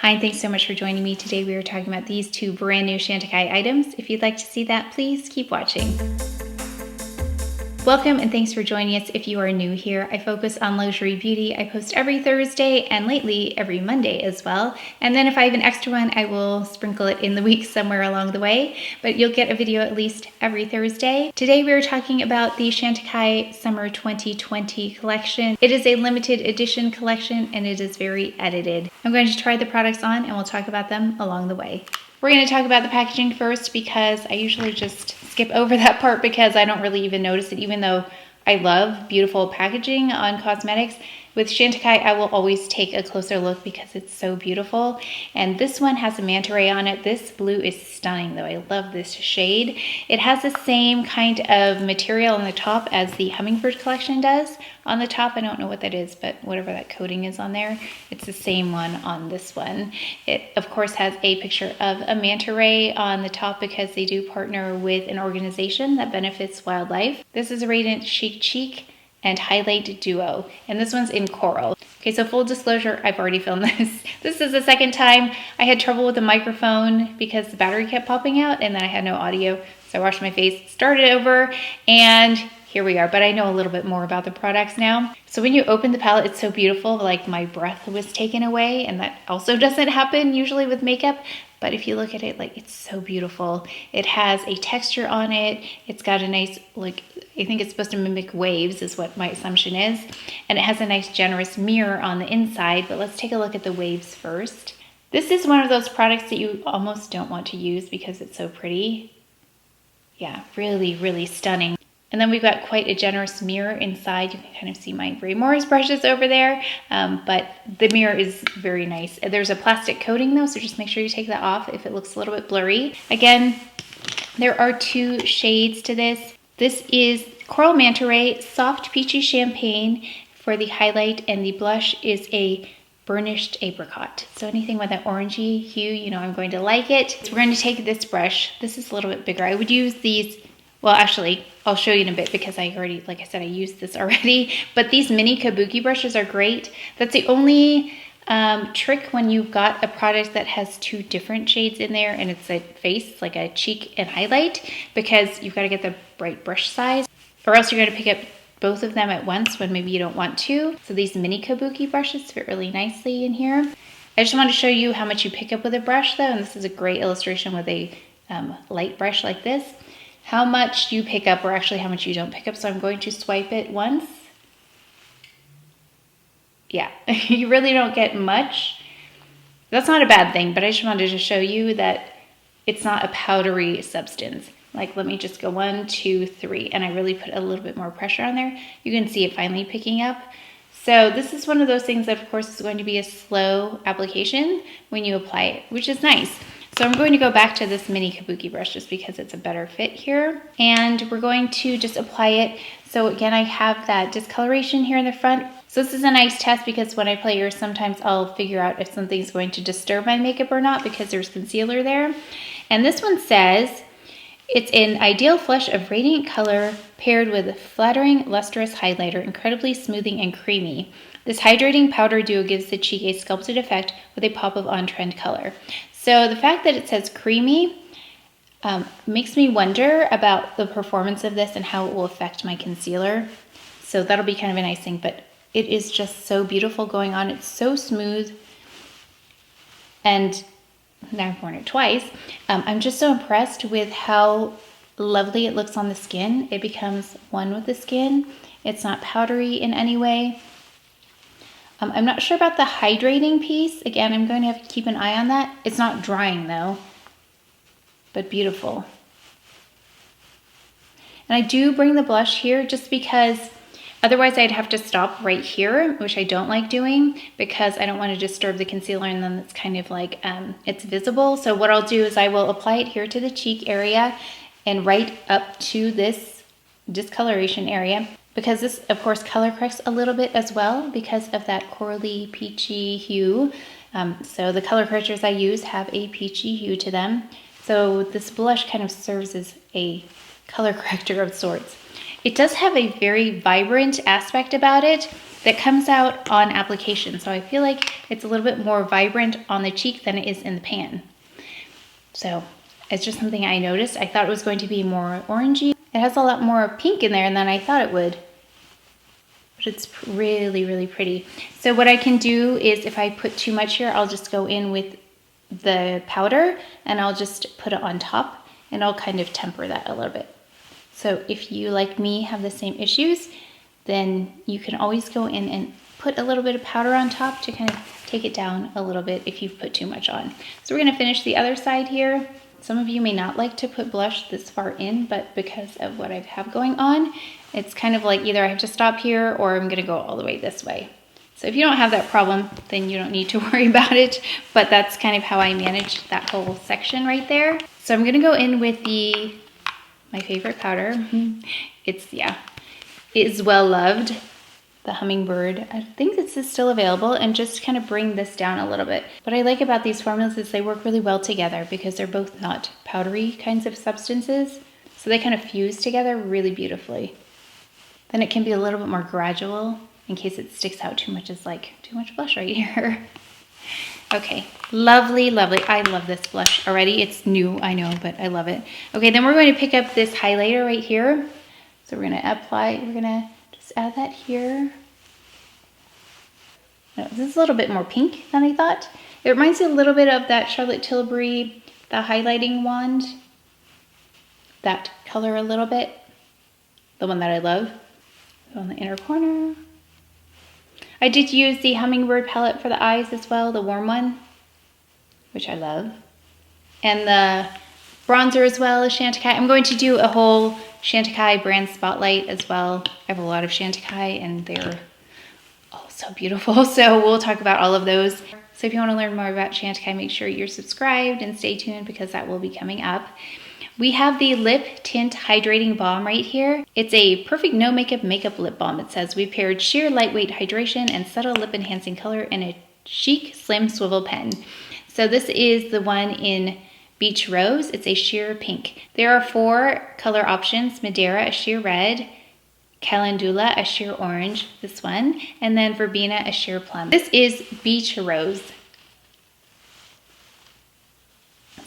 Hi, thanks so much for joining me. Today we are talking about these two brand new Chantecaille items. If you'd like to see that, please keep watching. Welcome and thanks for joining us. If you are new here, I focus on luxury beauty. I post every Thursday and lately every Monday as well. And then if I have an extra one, I will sprinkle it in the week somewhere along the way, but you'll get a video at least every Thursday. Today we are talking about the Chantecaille Summer 2020 collection. It is a limited edition collection and it is very edited. I'm going to try the products on and we'll talk about them along the way. We're going to talk about the packaging first because I usually just skip over that part because I don't really even notice it, even though I love beautiful packaging on cosmetics. With Chantecaille, I will always take a closer look because it's so beautiful. And this one has a manta ray on it. This blue is stunning though. I love this shade. It has the same kind of material on the top as the Hummingbird collection does. On the top, I don't know what that is, but whatever that coating is on there, it's the same one on this one. It, of course, has a picture of a manta ray on the top because they do partner with an organization that benefits wildlife. This is a Radiant Chic Cheek and Highlight Duo, and this one's in coral. Okay, so full disclosure, I've already filmed this. This is the second time. I had trouble with the microphone because the battery kept popping out and then I had no audio. So I washed my face, started over, and here we are. But I know a little bit more about the products now. So when you open the palette, it's so beautiful, like my breath was taken away, and that also doesn't happen usually with makeup. But if you look at it, like, it's so beautiful. It has a texture on it. It's got a nice, like, I think it's supposed to mimic waves is what my assumption is. And it has a nice generous mirror on the inside, but let's take a look at the waves first. This is one of those products that you almost don't want to use because it's so pretty. Yeah, really, really stunning. And then we've got quite a generous mirror inside. You can kind of see my Ray Morris brushes over there, but the mirror is very nice. There's a plastic coating though, so just make sure you take that off if it looks a little bit blurry. Again, there are two shades to this. This is Coral Manta Ray, Soft Peachy Champagne for the highlight, and the blush is a Burnished Apricot. So anything with that orangey hue, you know I'm going to like it. So we're going to take this brush. This is a little bit bigger. I would use these. Well, actually, I'll show you in a bit because I already, like I said, I used this already. But these mini kabuki brushes are great. That's the only trick when you've got a product that has two different shades in there and it's a face, like a cheek and highlight, because you've got to get the right brush size, or else you're going to pick up both of them at once when maybe you don't want to. So these mini kabuki brushes fit really nicely in here. I just want to show you how much you pick up with a brush though, and this is a great illustration with a light brush like this. How much you pick up, or actually how much you don't pick up. So I'm going to swipe it once. Yeah, you really don't get much. That's not a bad thing, but I just wanted to show you that it's not a powdery substance. Like, let me just go 1, 2, 3, and I really put a little bit more pressure on there. You can see it finally picking up. So this is one of those things that of course is going to be a slow application when you apply it, which is nice. So I'm going to go back to this mini kabuki brush just because it's a better fit here. And we're going to just apply it. So again, I have that discoloration here in the front. So this is a nice test because when I play yours, sometimes I'll figure out if something's going to disturb my makeup or not because there's concealer there. And this one says, it's an ideal flush of radiant color paired with a flattering, lustrous highlighter, incredibly smoothing and creamy. This hydrating powder duo gives the cheek a sculpted effect with a pop of on-trend color. So the fact that it says creamy makes me wonder about the performance of this and how it will affect my concealer. So that'll be kind of a nice thing, but it is just so beautiful going on. It's so smooth. And now I've worn it twice. I'm just so impressed with how lovely it looks on the skin. It becomes one with the skin. It's not powdery in any way. I'm not sure about the hydrating piece. Again, I'm going to have to keep an eye on that. It's not drying though, but beautiful. And I do bring the blush here just because otherwise I'd have to stop right here, which I don't like doing because I don't want to disturb the concealer and then it's kind of like, it's visible. So what I'll do is I will apply it here to the cheek area and right up to this discoloration area. Because this, of course, color corrects a little bit as well because of that corally peachy hue. So the color correctors I use have a peachy hue to them. So this blush kind of serves as a color corrector of sorts. It does have a very vibrant aspect about it. that comes out on application. So I feel like it's a little bit more vibrant on the cheek than it is in the pan. So it's just something I noticed. I thought it was going to be more orangey. It has a lot more pink in there than I thought it would. But it's really, really pretty. So what I can do is if I put too much here, I'll just go in with the powder and I'll just put it on top and I'll kind of temper that a little bit. So if you, like me, have the same issues, then you can always go in and put a little bit of powder on top to kind of take it down a little bit if you've put too much on. So we're gonna finish the other side here. Some of you may not like to put blush this far in, but because of what I have going on, it's kind of like either I have to stop here or I'm gonna go all the way this way. So if you don't have that problem, then you don't need to worry about it, but that's kind of how I manage that whole section right there. So I'm gonna go in with my favorite powder. It is well loved, the Hummingbird. I think this is still available, and just kind of bring this down a little bit. What I like about these formulas is they work really well together because they're both not powdery kinds of substances. So they kind of fuse together really beautifully. Then it can be a little bit more gradual in case it sticks out too much as like too much blush right here. Okay, lovely, lovely. I love this blush already. It's new, I know, but I love it. Okay, then we're going to pick up this highlighter right here. So we're gonna apply, we're gonna just add that here. No, this is a little bit more pink than I thought. It reminds me a little bit of that Charlotte Tilbury, the highlighting wand. That color a little bit, the one that I love. So on the inner corner. I did use the Hummingbird palette for the eyes as well, the warm one, which I love. And the bronzer as well is Chantecaille. I'm going to do a whole Chantecaille brand spotlight as well. I have a lot of Chantecaille and they're all so beautiful. So we'll talk about all of those. So if you want to learn more about Chantecaille, make sure you're subscribed and stay tuned because that will be coming up. We have the Lip Tint Hydrating Balm right here. It's a perfect no makeup lip balm. It says we paired sheer lightweight hydration and subtle lip enhancing color in a chic slim swivel pen. So this is the one in Beach Rose. It's a sheer pink. There are 4 color options: Madeira, a sheer red; Calendula, a sheer orange, this one; and then Verbena, a sheer plum. This is Beach Rose.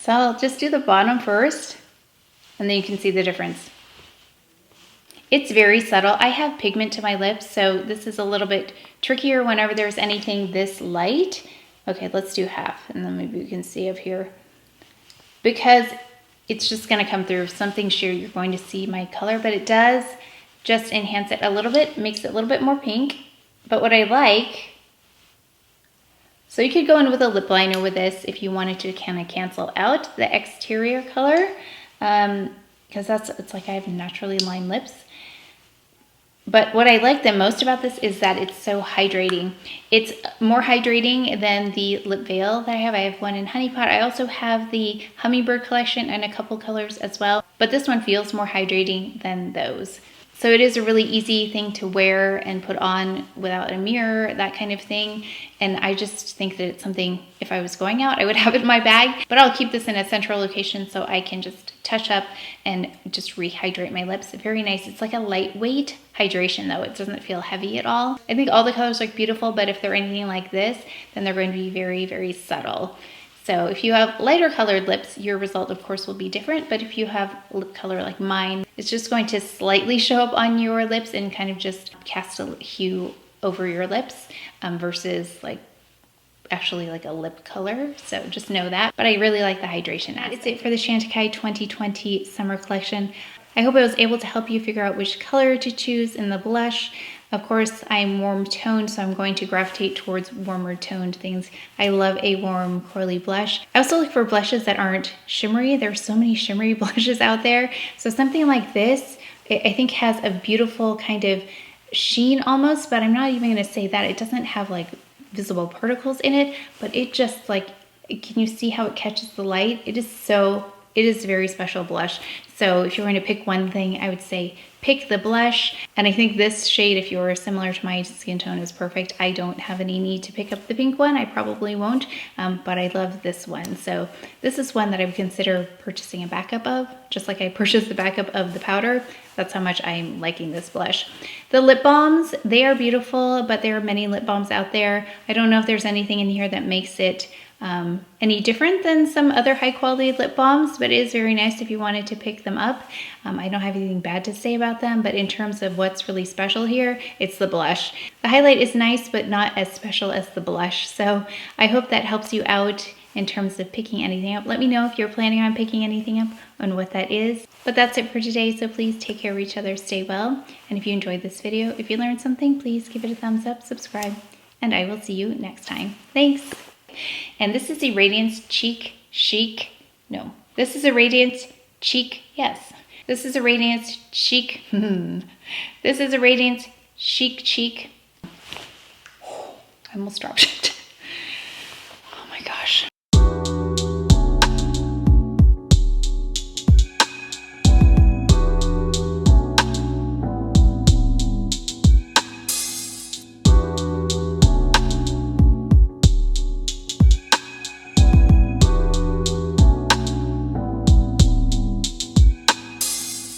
So I'll just do the bottom first, and then you can see the difference. It's very subtle. I have pigment to my lips, so this is a little bit trickier whenever there's anything this light. Okay, let's do half, and then maybe you can see up here. Because it's just gonna come through. If something's sheer, you're going to see my color, but it does just enhance it a little bit, makes it a little bit more pink. But what I like, so you could go in with a lip liner with this if you wanted to kind of cancel out the exterior color. Because it's like I have naturally lined lips. But what I like the most about this is that it's so hydrating. It's more hydrating than the lip veil that I have. I have one in Honey Pot. I also have the Hummingbird collection and a couple colors as well. But this one feels more hydrating than those. So it is a really easy thing to wear and put on without a mirror, that kind of thing. And I just think that it's something, if I was going out, I would have it in my bag. But I'll keep this in a central location so I can just touch up and just rehydrate my lips. Very nice. It's like a lightweight hydration though. It doesn't feel heavy at all. I think all the colors look beautiful, but if they're anything like this, then they're going to be very, very subtle. So if you have lighter colored lips, your result of course will be different, but if you have lip color like mine, it's just going to slightly show up on your lips and kind of just cast a hue over your lips versus like actually like a lip color. So just know that, but I really like the hydration. That's it for the Chantecaille 2020 summer collection. I hope I was able to help you figure out which color to choose in the blush. Of course, I'm warm toned, so I'm going to gravitate towards warmer toned things. I love a warm, corally blush. I also look for blushes that aren't shimmery. There's so many shimmery blushes out there. So something like this, I think has a beautiful kind of sheen almost, but I'm not even gonna say that. It doesn't have like visible particles in it, but it just like, can you see how it catches the light? It's it is a very special blush. So if you're going to pick one thing, I would say pick the blush. And I think this shade, if you're similar to my skin tone, is perfect. I don't have any need to pick up the pink one. I probably won't, but I love this one. So this is one that I would consider purchasing a backup of, just like I purchased the backup of the powder. That's how much I'm liking this blush. The lip balms, they are beautiful, but there are many lip balms out there. I don't know if there's anything in here that makes it any different than some other high quality lip balms, but it is very nice if you wanted to pick them up. I don't have anything bad to say about them, but in terms of what's really special here, it's the blush. The highlight is nice, but not as special as the blush. So I hope that helps you out in terms of picking anything up. Let me know if you're planning on picking anything up and what that is. But that's it for today, so please take care of each other, stay well. And if you enjoyed this video, if you learned something, please give it a thumbs up, subscribe, and I will see you next time. Thanks. And this is the Radiance Cheek Chic. No, this is a Radiance Cheek. Yes, this is a Radiance Chic. This is a Radiance Chic Cheek. I almost dropped it.